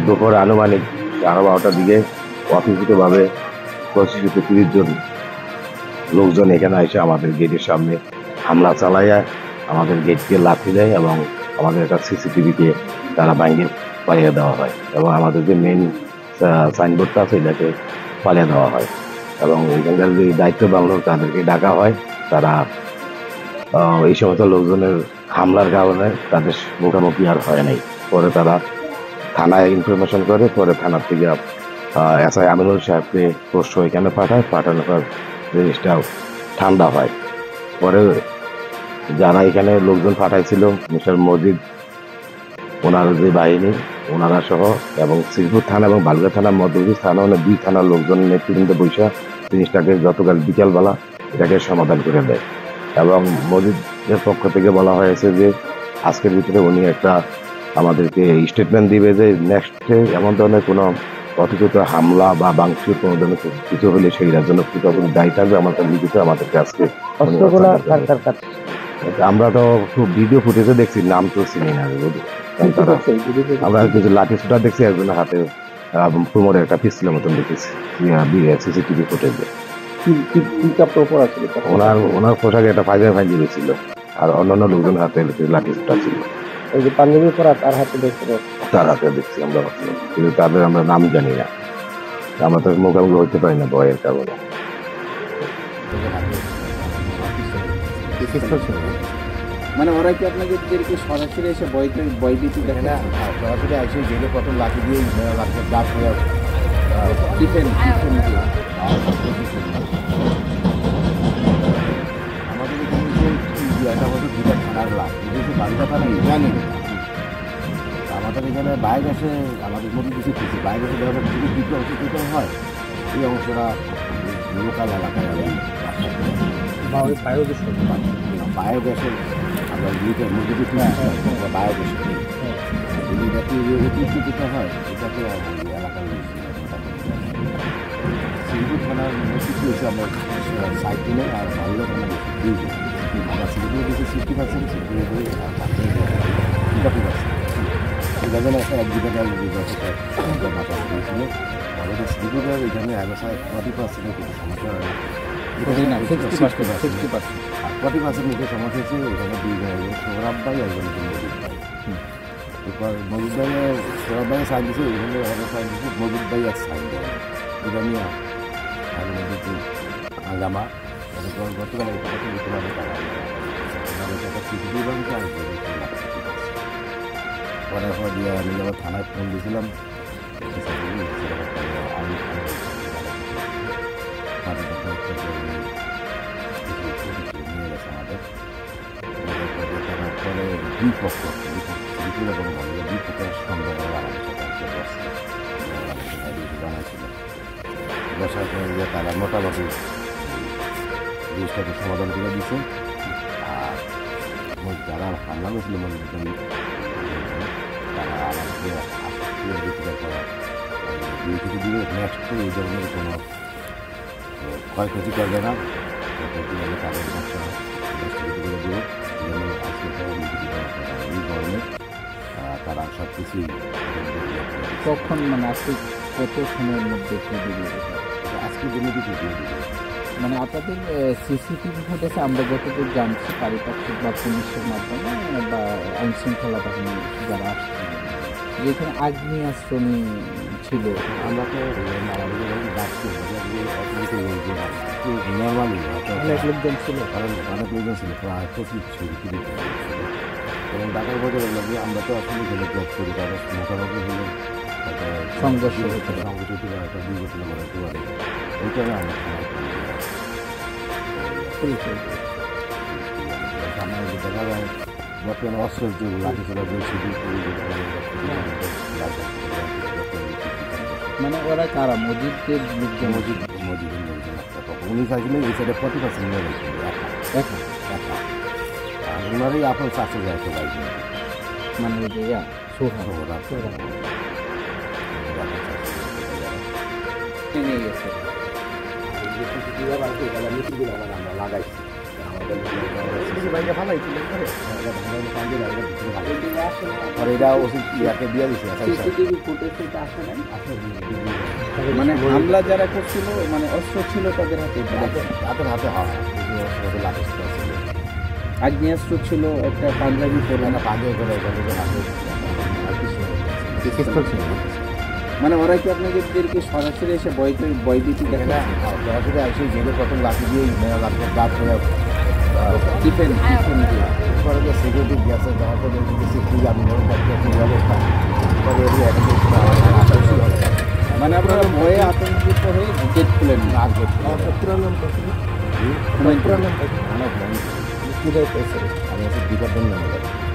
দুপুর আনুমানিক 12:30টার দিকে অতর্কিতভাবে 25-30 জন লোকজন এখানে এসে আমাদের গেটের সামনে হামলা চালাইয়া আমাদের গেটকে লাথি দেয় এবং আমাদের একটা সিসিটিভিকে তারা ভাঙিয়ে পালিয়ে দেওয়া হয় এবং আমাদের যে মেন সাইনবোর্ডটা আছে এটাকে পালিয়ে দেওয়া হয় এবং এখানকার যে দায়িত্ববান লোক তাদেরকে ডাকা হয়। তারা এই সমস্ত লোকজনের হামলার কারণে তাদের মুখোমুখি আর হয় নাই। পরে তারা থানায় ইনফরমেশন করে, পরে থানার থেকে এসআই আমিনুল সাহেবকে পোস্ট এখানে পাঠানোর পর জিনিসটা ঠান্ডা হয়। পরে যারা এখানে লোকজন পাঠাইছিল মিস্টার মজিদ, ওনার যে বাহিনী ওনারা সহ এবং শ্রীপুর থানা এবং বালুকা থানার মধ্যবর্তী থানা মানে 2 থানার লোকজন নেতৃবৃন্দ বৈশা জিনিসটাকে গতকাল বিকালবেলা এটাকে সমাধান করে দেয় এবং মজিদের পক্ষ থেকে বলা হয়েছে যে আজকের ভিতরে উনি একটা আমাদেরকে স্টেটমেন্ট দিবে যে নেক্সটে এমন ধরনের কোনো অতর্কিত হামলা বা ভাঙচুর কোনো ধরনের কিছু হলে সেইটার জন্য দায়ী থাকবে আমাদের লিখিত আমাদেরকে আজকে। আমরা তো খুব ভিডিও ফুটেজে দেখছি, নাম তো চিনি না। আমরা কিছু লাঠি ছুটা দেখছি, একজনের হাতে কোমরে একটা পিস্তলের মতন দেখেছি সিসিটিভি ফুটেজে। ওনার পোশাকে একটা পাঞ্জাবি ছিল আর অন্যান্য লোকজন হাতে লাঠি ছুটা ছিল। এই যে পাঞ্জাবি পরা তার হাতে দেখছি আমরা, কিন্তু তাদের আমরা নাম জানি না, আমরা তো মোকাবিলা হইতে পারি না ভয়ের কারণে। মানে ওরা কি আপনাদেরকে সরাসরি এসে ভয়ভীতি দেখে না? সরাসরি এসে গেলে প্রথম লাঠি দিয়ে লাঠির দাগ হয়ে আমাদের এখানে একটা বছর 2টা থানার লাভ বিদেশি বাড়িটা থানা জানি। আমাদের এখানে বাইক আসে, আমাদের মধ্যে কিছু কিছু বাইক আসে ব্যবহার কিছু কিছু অংশ দিতে হয়। এই অংশটা লোকাল এলাকায় বায়োগ্যাসের আমরা লিটার মুরগি বায়োগ্যাসের অতিরিক্ত দিতে হয়। এটাকে এলাকার শ্রীপুর থানার নেতৃত্ব হচ্ছে আমরা সাইকেলে আর বাংলা থানা বেশি আমরা শ্রীপুরে বেশি 60% শ্রীপুরে আর 40% এটা যেন একটা 1-2 মাথা দিয়েছিল। আমাদের শ্রীপুরের এখানে 40% কিছু সমস্যা হয় না, 40% মধ্যে সমস্যা হচ্ছে। এখানে 2 জায়গায় সৌরভ ভাই একজন মজিদ ভাই। এরপর মজিদ ভাই সৌরভ ভাইয়ের সাইন দিচ্ছে, এখানে আমাদের সাইন দিচ্ছে মজিদ ভাই আর সাইন দেয় এটা নিয়ে হাঙ্গামা। গতকাল দিতে পারে তারা সিসিটিভি বাংলা পরে দিয়ে আমি যখন থানায় ফোন দিয়েছিলাম নিয়ে গেছে আমাদের। তারপরে 2 পক্ষ শ্রীপুর এবং বাংলা 2 পক্ষের সন্ধ্যা জানাইছিল। বসার পরে যে তারা মোটামুটি জিনিসটাকে সমাধান করে দিচ্ছে। আর যারা হামলা করেছিল তারা আমাদেরকে দিলে নেক্সট এই ধরনের কোনো ক্ষয়ক্ষতি করবে না, ক্ষয়ক্ষতি হলে তাদের সমস্যা করে দেবে। আজকে এই ধরনের তারা সব কিছুই কখন মানে আজকে কত সময়ের মধ্যে আজকের জন্য কিছু দিয়ে দেবে। মানে আপনাদের সিসিটিভি ফুটেজে আমরা যতদূর জানছি পারিপার্শ্বিক বা পুলিশের মাধ্যমে বা আইন শৃঙ্খলা বাহিনী যারা আসছে যেখানে আগ্নেয়াস্ত্রণী ছিল, আমরা তো নর্মালি অনেক লোকজন ছিল, কারণ অনেক লোকজন ছিল, প্রায় 25 ছিল এবং ঢাকার বদলে আমরা তো আসলে গেলে জব করি, তাদের মোকাবিলা হলে সংঘর্ষ হতে একটা দুর্ঘটনা ঘটাতে পারে। এই কারণে আমরা সামনে দেখা যায় বর্তমানে অস্ত্রের যে লাঠি চলা মানে ওরা কারা মসজিদের লোকজন? মসজিদের লোকজন উনি চাইছিলেন এই সাইডে 40% নিয়ে গেছিল একা আর ওনারই আপনার চাষে যায় তো বাইক মানে ওই যে নিয়ে গেছে আমরা লাগাইছি। আর এটা ওষুধ ইয়াকে দিয়ে দিচ্ছে সিসিটিভি ফুটেজে তো আসে নাই মানে হামলা যারা করছিল মানে অস্ত্র ছিল তাদের হাতে হাতের হাতে হয় আগ্নেয়াস্ত্র ছিল একটা পাঞ্জাবি পরে না পাঞ্জাবি করে হাতে পিস্তল ছিল না? মানে ওরা কি আপনাদেরকে সরাসরি এসে ভয় দিতে দেখে না সরাসরি আসে জেলে প্রথম লাঠি দিয়ে লাঠি দাঁত হয়ে টিফেন পরে যে সিকিউরিটি গ্যাসের দেওয়ার পরে সিকিউরিটি আমি অবস্থা পরে মানে আপনারা ভয়ে আতঙ্কিত হয়ে গেট খুলেন না আমি হচ্ছে ডিপার্টমেন্ট ম্যানেজার